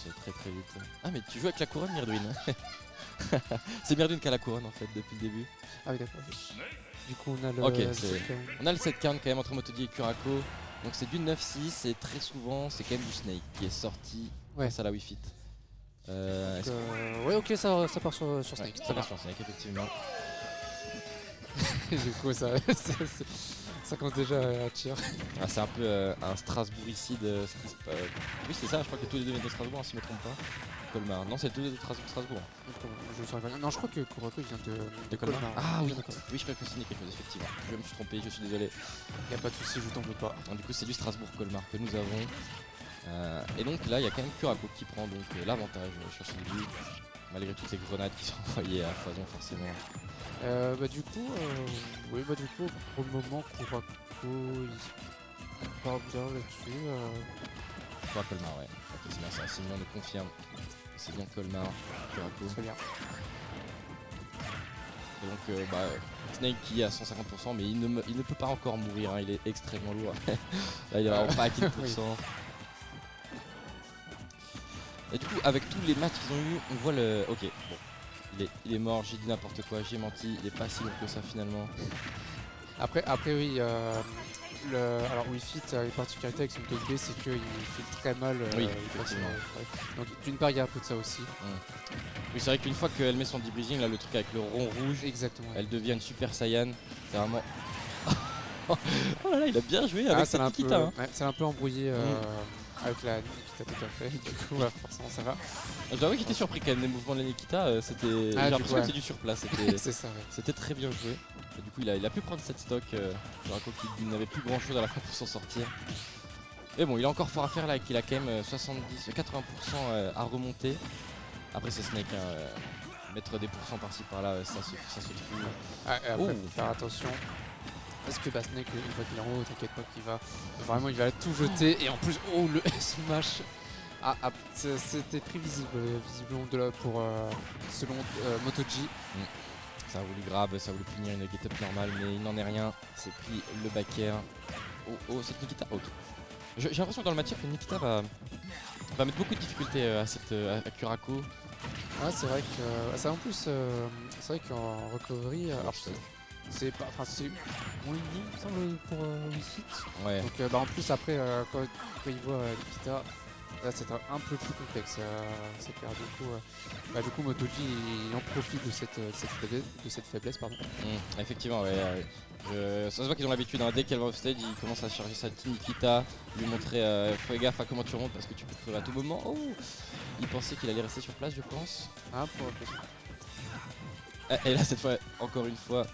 avance très très vite. Ah mais tu joues avec la couronne Myrdwin. C'est Myrdwin qui a la couronne en fait depuis le début. Ah oui, d'accord. Du coup, on a le. Ok, set count. on a le 7 count quand même entre Motodi et Kurako. Donc c'est du 9-6 et très souvent c'est quand même du Snake qui est sorti grâce à la Wii Fit. Ouais, ok, ça part sur Snake. Ça part sur Snake effectivement. Du coup, ça commence déjà à tir. Ah, c'est un peu un Strasbourgicide. Oui c'est ça, je crois que tous les deux viennent de Strasbourg hein, si je me trompe pas. Colmar. Non c'est tous les deux de Strasbourg. Je saurais pas. Non, je crois que Kurako vient de Colmar. Colmar. Ah oui, d'accord. oui je crois que c'est quelque chose effectivement. Je me suis trompé, je suis désolé. Y a pas de soucis, je t'en veux pas. Du coup c'est du Strasbourg-Colmar que nous avons. Et donc là il y a quand même Kurako qui prend donc l'avantage sur ce début. Malgré toutes les grenades qui sont envoyées à foison forcément. Du coup, pour le moment, Kurako, il part bien là-dessus. Pas Colmar, ouais. Ok, c'est bien ça. Simon nous confirme. C'est bien Colmar, Kurako. Très bien. Et donc, Snake qui est à 150%, mais il ne peut pas encore mourir. Hein, il est extrêmement lourd. Là, il est vraiment pas à 10%. Et du coup, avec tous les matchs qu'ils ont eu, on voit le. Ok, bon. Il est mort, j'ai dit n'importe quoi, j'ai menti, il est pas si lourd que ça finalement. Après oui, alors Wii Fit a une particularité avec son 2B, c'est qu'il fait très mal. Oui, il passe, effectivement. Donc d'une part, il y a un peu de ça aussi. Oui, c'est vrai qu'une fois qu'elle met son debreezing, là, le truc avec le rond rouge, Exactement. elle devient une Super Saiyan. C'est vraiment. Oh là là, il a bien joué avec cette Nikita. Hein. Ouais, c'est un peu embrouillé avec la Nikita, tout à fait. Du coup, forcément, ça va. Je dois avouer qu'il était surpris quand même des mouvements de la Nikita. C'était. J'ai l'impression que c'était du surplace. C'est ça, ouais. C'était très bien joué. Et du coup, il a pu prendre cette stock. Kurako qui n'avait plus grand chose à la fin pour s'en sortir. Et bon, il a encore fort à faire là, qu'il a quand même 80% à remonter. Après, c'est Snake. Mettre des pourcents par-ci par-là, ça se trouve. Après, faut faire attention. Parce que Snake, une fois qu'il est en haut, t'inquiète pas qu'il va. Vraiment, il va tout jeter. Et en plus, le smash. C'était prévisible, visiblement selon Motoji. Ça a voulu grab, ça a voulu punir une get-up normale, mais il n'en est rien. C'est pris le back air. Oh, cette Nikita. Ok. J'ai l'impression que dans le match que Nikita va mettre beaucoup de difficultés à Kurako. Ah, c'est vrai que ça en plus, c'est vrai qu'en recovery, c'est pas, enfin c'est moins ennemi, il me semble, pour Wii Fit. Ouais. Donc en plus après quand il voit Nikita, là c'est un peu plus complexe. C'est clair. Du coup Motoji il en profite de cette faiblesse, pardon. Effectivement, ouais. Ça se voit qu'ils ont l'habitude, hein, dès qu'elle va off stage, ils commencent à charger sa team Nikita, lui montrer fais gaffe à comment tu remontes parce que tu peux crever à tout moment. Oh, il pensait qu'il allait rester sur place, je pense. Ah, pour Et là, cette fois, encore une fois.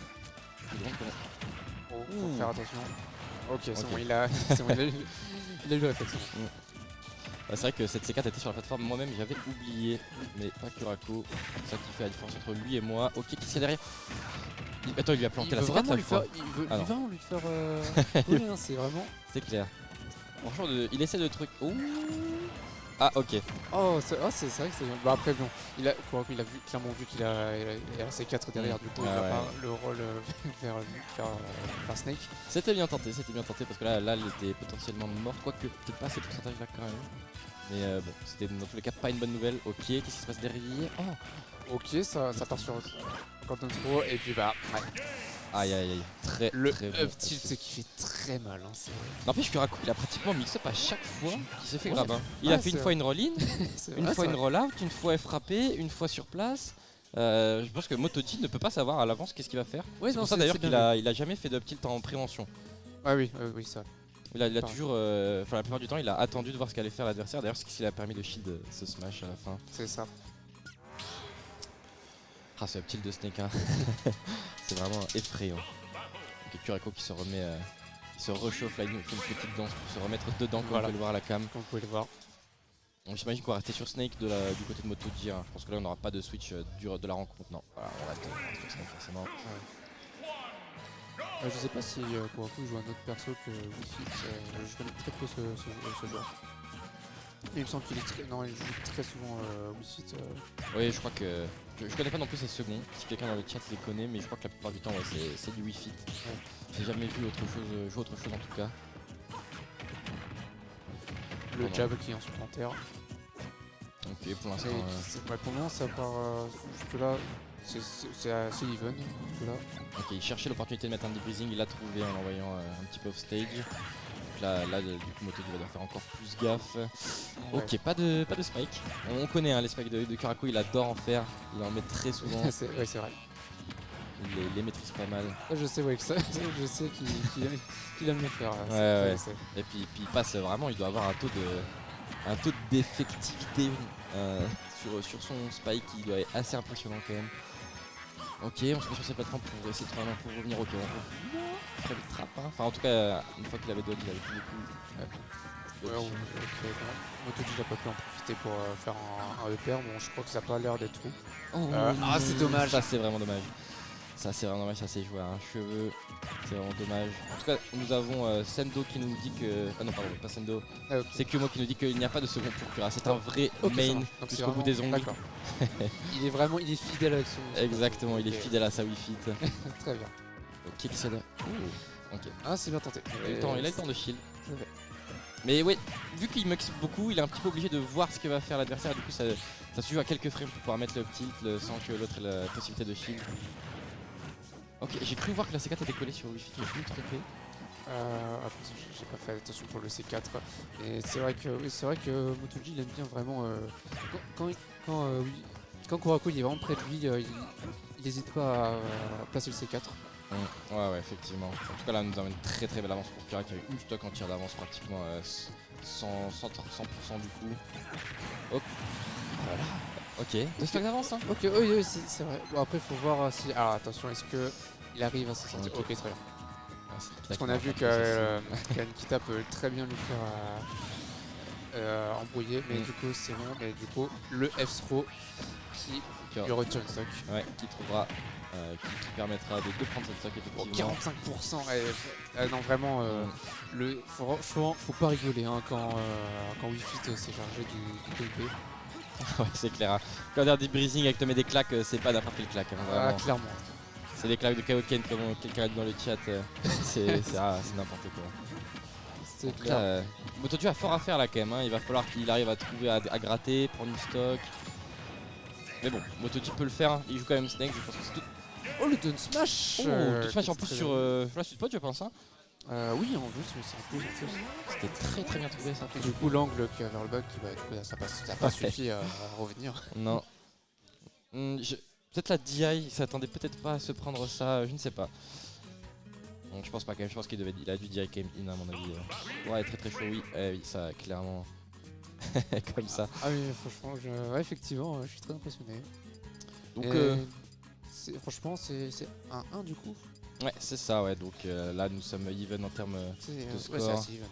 Faut faire attention. Ok, c'est bon, il a eu le réflexe. C'est vrai que cette C4 était sur la plateforme, moi-même j'avais oublié, mais pas Kurako. C'est ça qui fait la différence entre lui et moi. Ok, qui c'est derrière? Attends, il lui a planté la C4 là, il veut vraiment lui faire voler, hein, c'est vraiment. C'est clair. Franchement, il essaie de trucs. Oh. Ah, ok. Oh, c'est vrai que c'est. Bah, après, bon, Kurako, il a clairement vu qu'il a la C4 derrière, du coup, il va pas le rôle vers Snake. C'était bien tenté parce que là, elle était potentiellement morte, quoique peut-être pas ces pourcentages là quand même. Mais bon, c'était dans tous les cas pas une bonne nouvelle. Ok, qu'est-ce qui se passe derrière? Oh. Ok, ça part sur Quantum Throw, et puis ouais. Aïe, très le très up tilt, c'est qui fait très mal. Hein, n'empêche Kurako, il a pratiquement mix-up à chaque fois qu'il s'est fait grab. Hein. Il a fait une fois une roll-in, une fois une roll-out, une fois frappé, une fois sur place. Je pense que Motoji ne peut pas savoir à l'avance qu'est-ce qu'il va faire. Ouais, c'est pour ça d'ailleurs qu'il a jamais fait de up tilt en prévention. Ah oui, ça. Il a toujours, la plupart du temps, il a attendu de voir ce qu'allait faire l'adversaire. D'ailleurs, c'est ce qui lui a permis de shield ce smash à la fin. C'est ça. Ah, ce up tilt de Snake, hein. C'est vraiment effrayant. Ok, Kurako qui se remet, il se réchauffe là, il fait une petite danse pour se remettre dedans, comme vous pouvez le voir à la cam. Comme vous pouvez le voir. J'imagine qu'on va rester sur Snake du côté de Motoji. Hein. Je pense que là, on n'aura pas de switch de la rencontre. Non, voilà, on reste sur Snake forcément. Je sais pas si Kurako joue un autre perso que Wii Fit. Je connais très peu ce joueur. Il me semble qu'il joue très souvent Wii Fit. Oui, je crois que. Je connais pas non plus ses seconds. Si quelqu'un dans le chat les connaît, mais je crois que la plupart du temps, c'est du Wii Fit. J'ai jamais vu jouer autre chose en tout cas. Le jab qui est en supplémentaire. Ok, pour l'instant. Ouais, pour le moment, ça part jusque-là. C'est assez even. Jusque-là. Ok, il cherchait l'opportunité de mettre un deep breathing, il l'a trouvé en l'envoyant un petit peu off stage. Donc là du coup, MotoG va devoir faire encore plus gaffe. Ok, Ouais. pas de spike. On connaît hein, les spikes de Kurako, il adore en faire, il en met très souvent. Ouais, c'est vrai. Il les maîtrise pas mal. Je sais, ouais, que ça, je sais qu'il aime le faire. Ouais. Et puis il passe vraiment, il doit avoir un taux d'effectivité sur son spike qui doit être assez impressionnant quand même. Ok, on se met sur cette plateforme pour essayer de trouver un pour revenir. Ok, on très vite trap. Hein. Enfin, en tout cas, une fois qu'il avait dodge, il avait plus beaucoup. Ouais, MotoG n'a pas pu en profiter pour faire un EPR. Bon, je crois que ça n'a pas l'air d'être tout. C'est dommage. Ça, c'est vraiment dommage. Ça s'est joué à un cheveu. C'est vraiment dommage. En tout cas, nous avons Sendo qui nous dit que. Ah non, pardon, pas Sendo. Ah, okay. C'est Kumo qui nous dit qu'il n'y a pas de second pour Kura. C'est un vrai main jusqu'au bout des ongles. D'accord. il est fidèle avec son. Exactement, il est fidèle à sa Wii Fit. Très bien. Ok, qui c'est là? Ok. Ah, c'est bien tenté. Il a eu le temps de shield. Mais ouais, vu qu'il mux beaucoup, il est un petit peu obligé de voir ce que va faire l'adversaire. Du coup, ça se joue à quelques frames pour pouvoir mettre le tilt sans que l'autre ait la possibilité de shield. Ok, j'ai cru voir que la C4 était collée sur Wi-Fi, mais je me suis trompé. J'ai pas fait attention pour le C4. Et c'est vrai que MotoG il aime bien vraiment. Quand Kurako il est vraiment près de lui, il n'hésite pas à placer le C4. Ouais, effectivement. En tout cas, là, nous avons une très belle avance pour Kura qui a eu une stock en tir d'avance pratiquement 100% du coup. Hop. Voilà. Ok, 2 stocks d'avance hein. Ok, oui, c'est vrai. Bon, après, il faut voir si. Alors attention, est-ce qu'il arrive à se sentir. Ok, très bien. Parce qu'on a vu Nikita peut très bien lui faire embrouiller, mais du coup, c'est bon. Mais du coup, le F-throw qui lui retire une stock. Ouais, qui trouvera. Qui permettra de prendre cette stock effectivement. 45%. Non, vraiment, franchement, faut pas rigoler hein, quand Wi-Fi s'est chargé du PvP. Ouais, c'est clair. Hein. Quand on a des breezing avec te met des claques, c'est pas n'importe quelle claque. Hein, vraiment. Clairement. C'est des claques de Kaoken comme quelqu'un a dit dans le chat. C'est n'importe quoi. C'est clair. MotoG a fort à faire là quand même. Hein. Il va falloir qu'il arrive à trouver à gratter, prendre une stock. Mais bon, MotoG peut le faire. Hein. Il joue quand même Snake. Je pense que c'est tout. Oh le down smash. Down smash en plus sur la spot je pense. Hein. Oui, en plus, c'est en plus. C'était très bien trouvé ça. Et du coup, l'angle qui a vers le bug, ça n'a pas suffi à revenir. Non. Peut-être la DI, il s'attendait peut-être pas à se prendre ça, je ne sais pas. Donc je pense pas quand même, je pense qu'il a dû DI quand même in à mon avis. Ouais, très chaud, oui. Oui, ça clairement. Comme ça. Ah oui, franchement, effectivement, je suis très impressionné. Donc franchement, c'est un 1 du coup. Ouais, c'est ça, ouais. Donc là, nous sommes even en termes de score. Ouais, c'est assez even.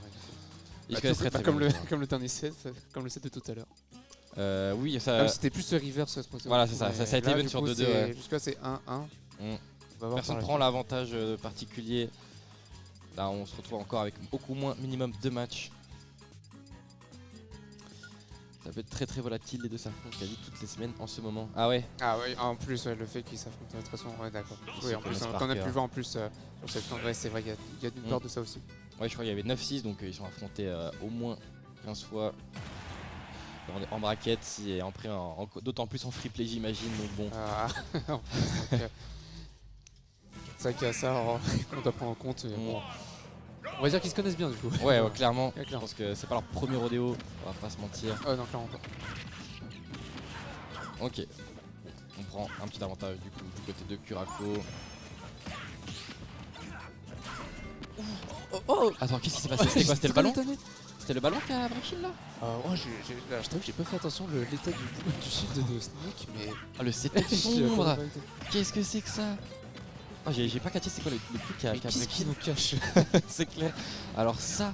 Il se connaissent très comme bien. Comme le dernier set, comme le set de tout à l'heure. Oui, ça. Même si c'était plus le reverse. Voilà, c'est ça. Ça a été even sur 2-2. Ouais. Jusqu'à c'est 1-1. Personne prend l'avantage particulier. Là, on se retrouve encore avec beaucoup moins, minimum 2 matchs. Ça peut être très volatile les deux s'affrontent quasi toutes les semaines en ce moment. Ah ouais. Ah ouais, en plus le fait qu'ils s'affrontent très souvent, ouais d'accord. Oui, en plus on a pu voir en plus sur cette fin, ouais c'est vrai, il y a une part de ça aussi. Ouais, je crois qu'il y avait 9-6 donc ils sont affrontés au moins 15 fois en bracket et d'autant plus en free play j'imagine donc bon. C'est vrai qu'il y a ça, on doit prendre en compte. Bon. On va dire qu'ils se connaissent bien du coup. Ouais, clairement. Je pense que c'est pas leur premier rodéo, on va pas se mentir. Non, clairement pas. Ok. On prend un petit avantage du coup du côté de Kurako. Oh Attends, qu'est-ce qui s'est passé? C'était quoi? C'était le ballon? C'était le ballon qui a break shield là? Je t'avoue que j'ai pas fait attention l'état du shield de Snake, mais. Ah, le setup sombre. Qu'est-ce que c'est que ça? Oh, j'ai pas catché c'est quoi le truc qui a break qui nous cache. C'est clair. Alors ça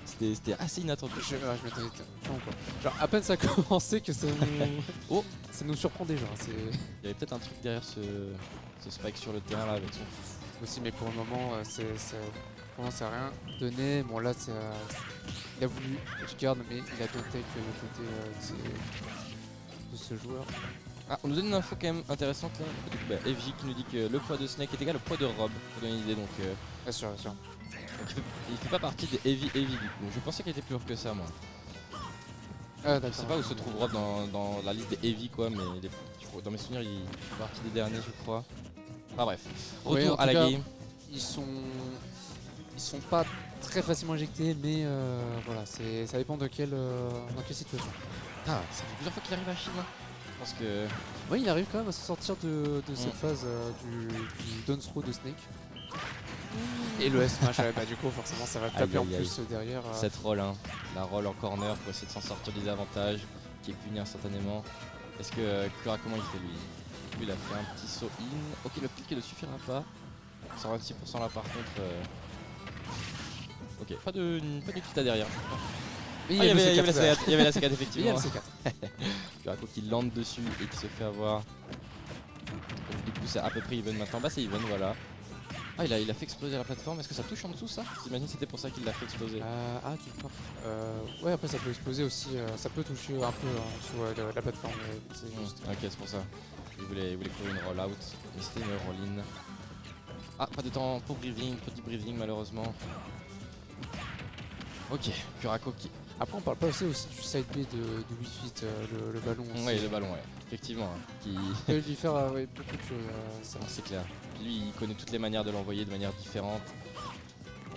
c'était assez inattendu. Je m'attendais quoi. Genre à peine ça a commencé que ça nous, ça nous surprend déjà. Il y avait peut-être un truc derrière ce spike sur le terrain là avec son aussi, mais pour le moment ça n'a rien donné. Bon là il a voulu je garde mais il a bien take le côté de ce joueur. Ah, on nous donne une info quand même intéressante là. Bah, FJ qui nous dit que le poids de Snake est égal au poids de Rob, pour donner une idée donc. Bien sûr. Donc il fait pas partie des heavy du coup. Je pensais qu'il était plus lourd que ça moi. Ah, Je d'accord. sais pas où se trouve Rob dans la liste des heavy quoi, mais dans mes souvenirs il fait partie des derniers je crois. Enfin bref, Ouais, en retour tout à la cas, game. Ils sont pas très facilement éjectés, mais voilà, ça dépend de dans quelle situation. Putain, ça fait plusieurs fois qu'il arrive à Chine. Je pense que... Oui, il arrive quand même à se sortir de cette Mm. phase du down throw de Snake. Et le S-Smash, bah, du coup, forcément, ça va le taper Aïe, en aïe, plus derrière. Cette roll, hein, la roll en corner pour essayer de s'en sortir des avantages, qui est puni instantanément. Est-ce que Cura, comment il fait lui? Lui il a fait un petit saut in. Ok, le pick ne suffira pas. 126% là par contre. Ok, pas de kita derrière. Mais Ah, il y avait la C4, C4, il y avait la C4 Il y a effectivement. le C4. Curaco qui lande dessus et qui se fait avoir. Donc, du coup c'est à peu près even maintenant. Bah c'est even voilà. Ah il a fait exploser la plateforme. Est-ce que ça touche en dessous ça? J'imagine que c'était pour ça qu'il l'a fait exploser. Tu vois. Ouais, après, ça peut exploser aussi. Ça peut toucher un peu en dessous de la plateforme. Mais c'est juste. Ok, c'est pour ça. Il voulait courir une roll out, mais c'était une roll in. Ah, pas de temps pour breathing, petit breathing malheureusement. Ok, Curaco qui. Après, on parle pas aussi du side B de Wii Fit, le ballon. Aussi. Ouais, le ballon, ouais. Effectivement. Hein, qui... Il peut lui faire ouais, beaucoup de choses. c'est clair. Lui, il connaît toutes les manières de l'envoyer de manière différente.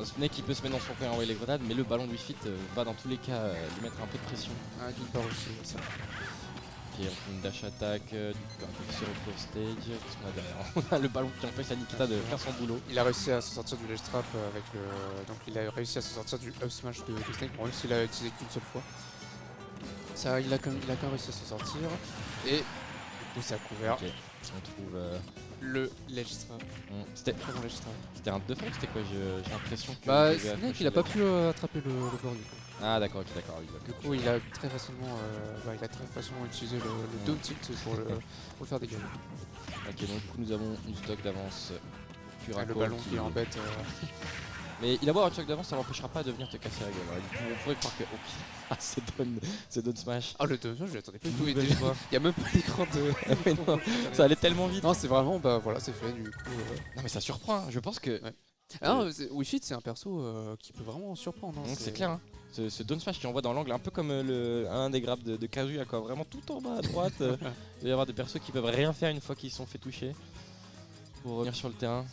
Snake, il peut se mettre dans son coin et envoyer les grenades, mais le ballon de Wii Fit va dans tous les cas lui mettre un peu de pression. D'une part aussi, ça. Ok, on fait une dash attack, du coup, un qui se retrouve stage. Qu'est-ce qu'on a derrière? On a le ballon qui empêche la Nikita de faire son boulot. Il a réussi à se sortir du ledge trap avec le. Donc il a réussi à se sortir du up smash de Snake, bon, même s'il a utilisé qu'une seule fois. Ça, il a quand même réussi à se sortir. Et du coup, ça a couvert. Ok, on trouve. Le ledge trap. C'était Très bon ledge trap. un 2 fois ou c'était quoi? J'ai l'impression que. Bah, il devait Snake, accrocher il a pas le- pu attraper le board du coup. Ah, d'accord, ok, d'accord. Oui, Du coup, il a très facilement, utilisé le down tilt pour le faire dégager. Ok, donc du coup, nous avons une stock d'avance. Curaco Le ballon qui embête. Mais il a beau avoir un stock d'avance, ça l'empêchera pas de venir te casser la gueule. Ouais, du coup, on pourrait croire que. Ok, ah, c'est Down Smash. Ah, le down smash, je l'attendais pas du tout. Nouvelle fois. Il y a même pas l'écran de. Ouais, non, ça allait tellement vite. Non, c'est vraiment, bah voilà, c'est fait du coup. Non, mais ça surprend, hein. Je pense que. Ouais. Ah non, Wii Fit, c'est un perso qui peut vraiment surprendre. Hein, Donc c'est clair, hein. Ce Down Smash qui envoie dans l'angle un peu comme un des grappes de Kazuya, quoi. Vraiment tout en bas à droite. Il va y avoir des persos qui peuvent rien faire une fois qu'ils se sont fait toucher. Pour revenir sur le terrain.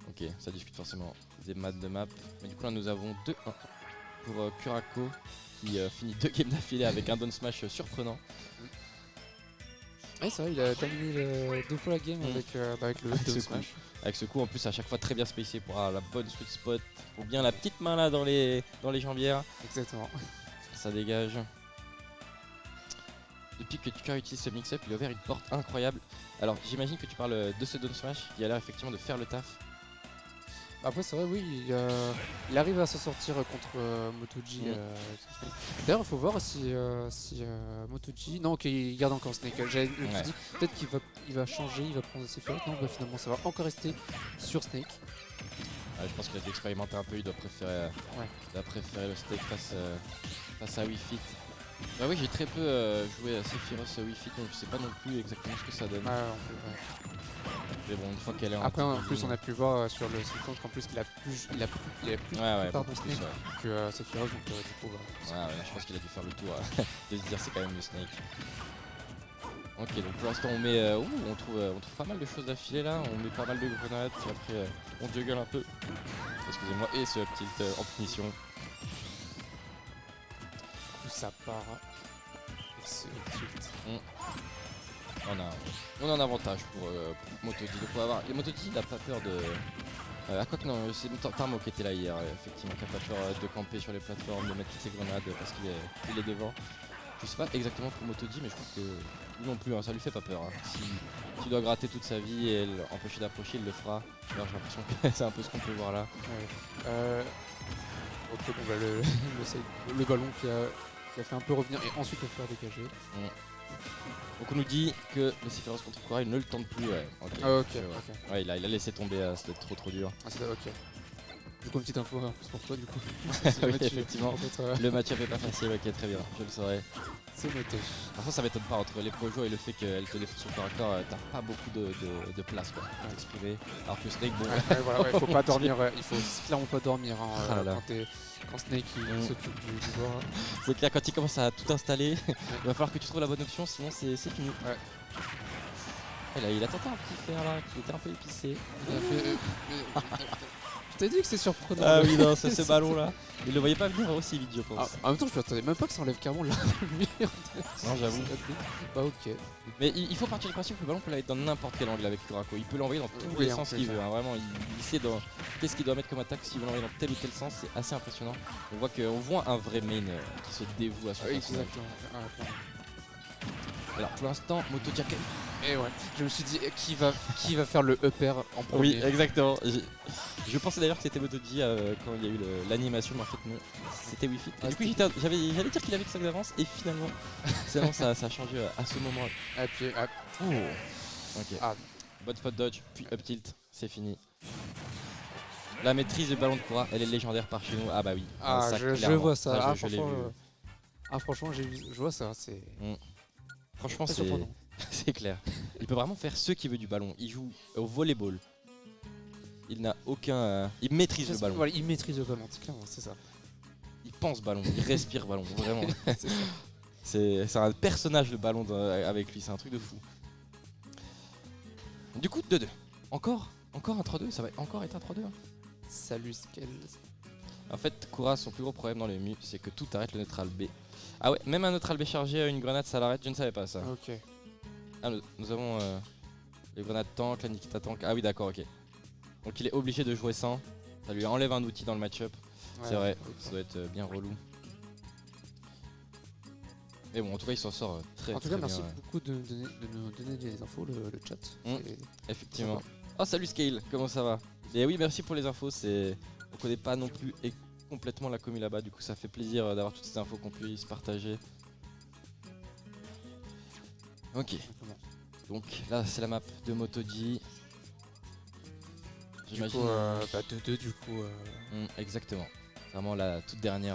Ok, ça discute forcément des maths de map. Mais du coup là nous avons 2-1 pour Curaco qui finit 2 games d'affilée avec un down smash surprenant. Ouais, c'est vrai, il a terminé 2 fois la game avec le Avec down ce coup. smash. Avec ce coup en plus à chaque fois très bien spacé pour avoir la bonne sweet spot. Pour bien la petite main là dans les jambières. Exactement. Ça dégage. Depuis que Tuka utilise ce mix-up, il a ouvert une porte incroyable. Alors j'imagine que tu parles de ce down smash qui a l'air effectivement de faire le taf. Après, c'est vrai, oui, il arrive à se sortir contre MotoG. D'ailleurs, il faut voir si MotoG. Non, ok, il garde encore Snake. Je me suis dit, peut-être qu'il va changer, il va prendre ses fiottes. Non, bah, finalement, ça va encore rester sur Snake. Je pense qu'il a dû expérimenter un peu, il doit préférer, le steak face à Wii Fit. Bah oui, j'ai très peu joué à Sephiroth Wii Fit, donc je sais pas non plus exactement ce que ça donne. Mais bon, une fois qu'elle est en après, en plus, on a pu voir sur le site qu'en plus, il a plus pardon, Snake que Sephiroth, donc du coup. Je pense qu'il a dû faire le tour de se dire c'est quand même le Snake. Ok, donc pour l'instant on met, on trouve pas mal de choses d'affilée là, on met pas mal de grenades, puis après on juggle un peu. Excusez-moi, et ce petit en punition. Ça part. Et ce tilt. On a un avantage pour MotoG. Et MotoG il a pas peur de. Ah quoi que non, c'est Tarmo qui était là hier, effectivement, qui a pas peur de camper sur les plateformes, de mettre toutes ses grenades parce qu'il est devant. Je sais pas exactement pour MotoG, mais je trouve que lui non plus, hein, ça lui fait pas peur. Hein. Si tu dois gratter toute sa vie et l'empêcher d'approcher, il le fera. Alors j'ai l'impression que c'est un peu ce qu'on peut voir là. Ok, bon bah le ballon qui a fait un peu revenir et ensuite le faire dégager. Donc on nous dit que le Sephiroth contre Cura, il ne le tente plus. Ouais. Ok. Ouais, il a laissé tomber, c'était trop dur. Ok. Du coup, une petite info en plus pour toi, du coup. Oui, effectivement. Peut-être, Le match-up est pas facile, ok, très bien, je le saurais. c'est noté. Par contre, ça m'étonne pas, entre les projos et le fait qu'elle te défonce son corps à corps, t'as pas beaucoup de place quoi, pour t'exprimer. Alors que Snake, bon. Voilà, faut pas dormir, il faut clairement pas dormir hein, Ah là. quand Snake s'occupe du joueur. C'est clair, quand il commence à tout installer, il va falloir que tu trouves la bonne option, sinon c'est fini. Ouais. Et là, il a tenté un petit fer là, qui était un peu épicé. Il a fait, je t'ai dit que c'est surprenant. Ah oui, non, ce ballon là. Il le voyait pas venir aussi vite, je pense. En même temps, je m'attendais même pas que ça enlève carrément la lumière. Non, j'avoue. Bah, ok. Mais il faut partir du principe que le ballon peut l'être dans n'importe quel angle avec Kurako. Il peut l'envoyer dans tous Oui, les en sens plus, qu'il veut. Hein. Vraiment, il sait dans qu'est-ce qu'il doit mettre comme attaque s'il veut l'envoyer dans tel ou tel sens. C'est assez impressionnant. On voit un vrai main qui se dévoue à son personnage. Exactement. Alors pour l'instant, Moto Jacka. Et ouais, je me suis dit qui va faire le upper en premier. Oui, exactement. Je pensais d'ailleurs que c'était Motoji quand il y a eu l'animation, mais en fait non, c'était Wi-Fi. Ah, Du coup, j'allais dire qu'il avait 5 d'avance et finalement, ça a changé à ce moment. Et puis, Ok. Ah. Bot spot dodge, puis up tilt, c'est fini. La maîtrise du ballon de Kura, elle est légendaire par chez nous. Ah bah oui. Ça, je vois ça. Ça, Ah, je l'ai vu. franchement, je vois ça. C'est Franchement, très c'est surprenant. c'est clair. Il peut vraiment faire ce qu'il veut du ballon. Il joue au volleyball. Il n'a aucun. Il maîtrise le ballon. Voilà, il maîtrise le ballon, c'est clairement, c'est ça. Il pense ballon, il respire ballon, vraiment. C'est ça. C'est un personnage le ballon avec lui, c'est un truc de fou. Du coup, 2-2. Encore un 3-2, ça va encore être un 3-2. Hein. Salut Skell. En fait, Kura, son plus gros problème dans les MU, c'est que tout arrête le neutral B. Ah ouais, même un neutral B chargé, une grenade, ça l'arrête, je ne savais pas ça. Ok. Ah, nous avons les grenades tank, la Nikita tank. Ah oui, d'accord, ok. Donc il est obligé de jouer sans. Ça lui enlève un outil dans le match-up. C'est vrai, ça doit être bien relou. Mais bon, en tout cas, il s'en sort très, En tout très cas, bien. merci beaucoup de nous donner des infos, le chat. Effectivement. Oh, salut Scale, comment ça va? Et oui, merci pour les infos. On connaît pas non plus complètement la commu là-bas, du coup, ça fait plaisir d'avoir toutes ces infos qu'on puisse partager. Ok. Donc là, c'est la map de Motoji. Du coup, 2-2 du coup. Exactement. Vraiment la tout dernier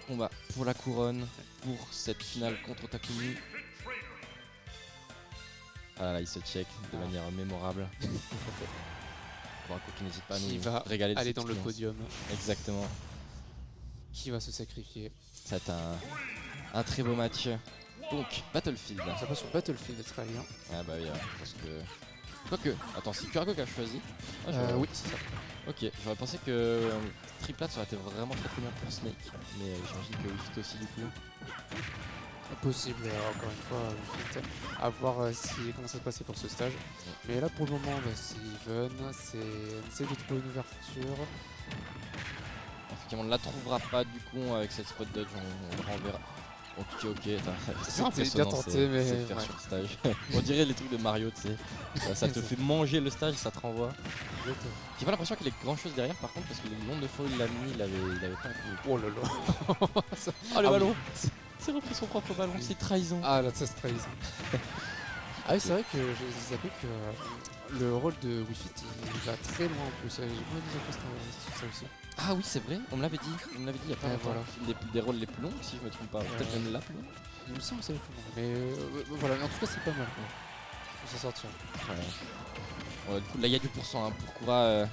combat pour la couronne, pour cette finale contre Takumi. Ah là, il se check de manière mémorable. Kurako qui n'hésite pas à nous régaler de aller cette dans le expérience. podium. Exactement. Qui va se sacrifier? Ça va être un très beau match. Donc, Battlefield. Ça passe sur Battlefield, très bien. Ah bah oui, je pense que... Quoique, attends, c'est Kurako qui a choisi. Oui, c'est ça. Ok, j'aurais pensé que Triplat ça aurait été vraiment très bien pour Snake. Mais j'imagine que Wi-Fi aussi du coup. Possible, encore une fois, à voir comment ça se passait pour ce stage. Mais là pour le moment, c'est even, on essaie de trouver une ouverture. Effectivement, on ne la trouvera pas du coup avec cette spot dodge, on le renverra. Ok, c'est C'était impressionnant, bien tenté, mais c'est faire sur le stage. On dirait les trucs de Mario, tu sais. Ça te fait manger le stage, ça te renvoie. J'ai pas l'impression qu'il y ait grand chose derrière par contre, parce que le nombre de fois où il l'a mis, il avait pas un coup. Oh là là. Oh le ballon, c'est repris son propre ballon, c'est trahison. Ah là, ça se trahison. Ah oui, c'est vrai que j'ai zappé que le rôle de Wi-Fi il va très loin en plus. J'ai pas mis en sur ça aussi. Ah oui, c'est vrai, on me l'avait dit il y a pas longtemps. Voilà. Des rôles les plus longs, si je me trompe pas. Peut-être même la plus longue. Il me semble que c'est le plus long. Mais voilà, en tout cas, c'est pas mal. Pour s'en sortir. Du coup, là, il y a du pourcent hein, pour Kura.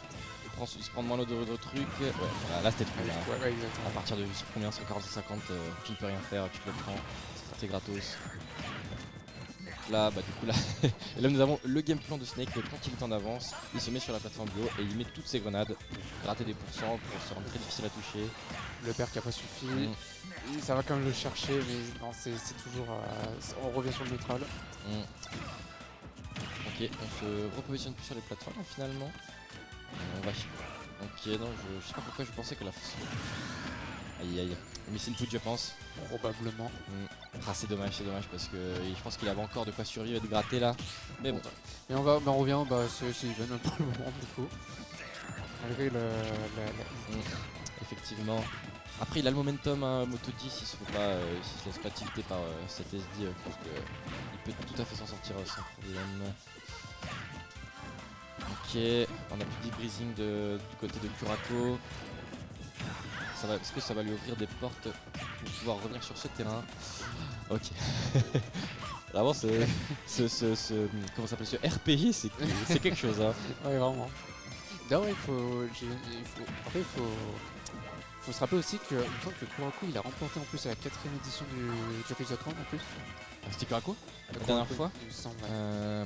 Il se prend moins de trucs. Ouais, voilà, là c'était trop bien. Ouais, exactement. À partir de combien 140-150, tu ne peux rien faire, tu te le prends. C'est gratos. Là, bah du coup là, et là nous avons le game plan de Snake. Quand il est en avance, il se met sur la plateforme bio et il met toutes ses grenades pour gratter des pourcents, pour se rendre très difficile à toucher. Le père qui a pas suffi, ça va quand même le chercher, mais non, c'est toujours. On revient sur le neutral. Ok, on se repositionne plus sur les plateformes finalement. On va. Ok, non, je sais pas pourquoi je pensais que la. Aïe aïe, missile put je pense. Probablement. Ah c'est dommage parce que je pense qu'il avait encore de quoi survivre et de gratter là. Mais bon. Et on revient, c'est even pour le moment du coup. Malgré Effectivement. Après il a le momentum hein, Moto 10, s'il se laisse pas tilter par cet SD, je pense qu'il peut tout à fait s'en sortir sans problème. Ok, on a plus de breezing du côté de Kurako. Est-ce que ça va lui ouvrir des portes pour pouvoir revenir sur ce terrain? Ok. Vraiment, comment ça s'appelle, ce RPG, c'est quelque chose. Hein. Ouais, vraiment. D'ailleurs, après, il faut se rappeler aussi que, il me semble que Kurako, il a remporté en plus à la 4ème édition du Rise of Crown en plus. C'était Kurako la dernière fois? Il me semble, ouais.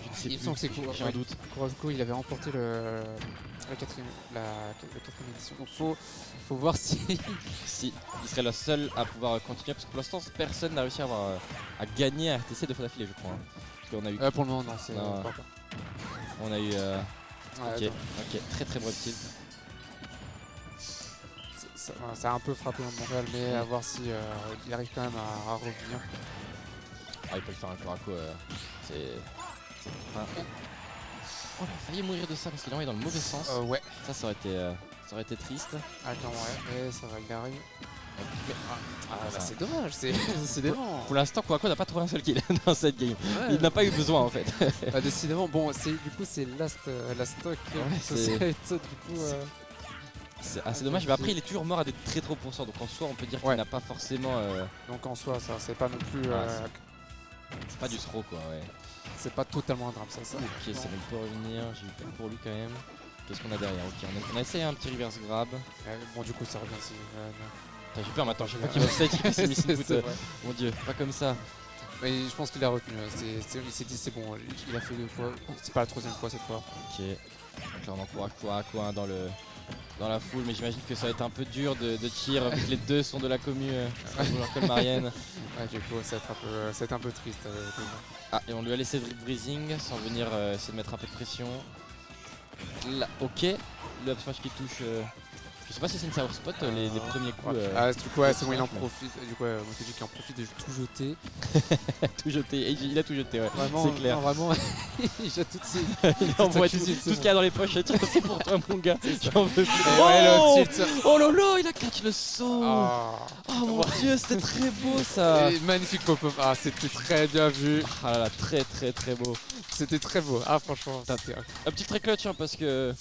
Je ne sais Il me plus, semble que c'est j'ai un doute. Kurako, il avait remporté la 4ème édition. Donc faut voir si... Si, il serait le seul à pouvoir continuer parce que pour l'instant personne n'a réussi à gagner à RTC deux fois d'affilée, je crois. Hein. Parce qu'on a eu. Pour le moment, non, c'est Non. pas encore. On a eu. Ouais, ok, très très bon tilt. Ça a un peu frappé en Montréal, mais à voir si il arrive quand même à revenir. Ah, il peut le faire un Kurako. C'est. Enfin, oh, il a failli mourir de ça parce qu'il est dans le mauvais sens. Ouais. Ça aurait été triste. Attends, ouais, mais ça va, il arrive. Bah, c'est dommage, décidément. Pour l'instant, Kurako n'a pas trouvé un seul kill dans cette game. Ouais. Il n'a pas eu besoin en fait. Décidément, bon, du coup, c'est last stock. c'est- Du coup, C'est assez dommage, mais après il est toujours mort à des très trop pourcents. Donc en soi, on peut dire qu'il n'a pas forcément. donc en soi, ça, c'est pas non plus. C'est pas du throw quoi, ouais. C'est pas totalement un drame, ça. Ok, ça va pas revenir, j'ai eu peur pour lui quand même. Qu'est-ce qu'on a derrière? Ok, on a essayé un petit reverse grab. Bon, du coup, ça revient si. J'ai peur maintenant, je sais pas qui va se il fait ses missile foot. vrai. Mon dieu, pas comme ça. Mais je pense qu'il a retenu. Il s'est dit, c'est bon, il a fait 2 fois. C'est pas la 3ème fois cette fois. Ok, donc là on encourage Kurako hein, dans la foule, mais j'imagine que ça va être un peu dur de tir vu que les deux sont de la commu Colmarienne. Ouais, du coup, ça va être un peu triste. Ah, et on lui a laissé breezing sans venir essayer de mettre un peu de pression. Là, ok, le up smash qui touche. Je sais pas si c'est une sour spot les premiers coups. Du coup, c'est bon, il en profite. Du coup, Motoji qui en profite de tout jeter. Tout jeté, il a tout jeté, ouais. Vraiment, c'est clair. non, vraiment, il jette toutes ses. Il envoie tout cuisine, ce qu'il y a dans les poches. Tiens, c'est pour toi, mon gars. J'en veux plus. Ouais, le tilt. Oh lolo, il a catch le saut. Ah. Oh mon dieu, c'était très beau ça. Et magnifique pop-up. Ah, c'était très bien vu. Ah là là, très très très beau. C'était très beau. Ah, franchement, c'était Un petit très clutch hein, parce que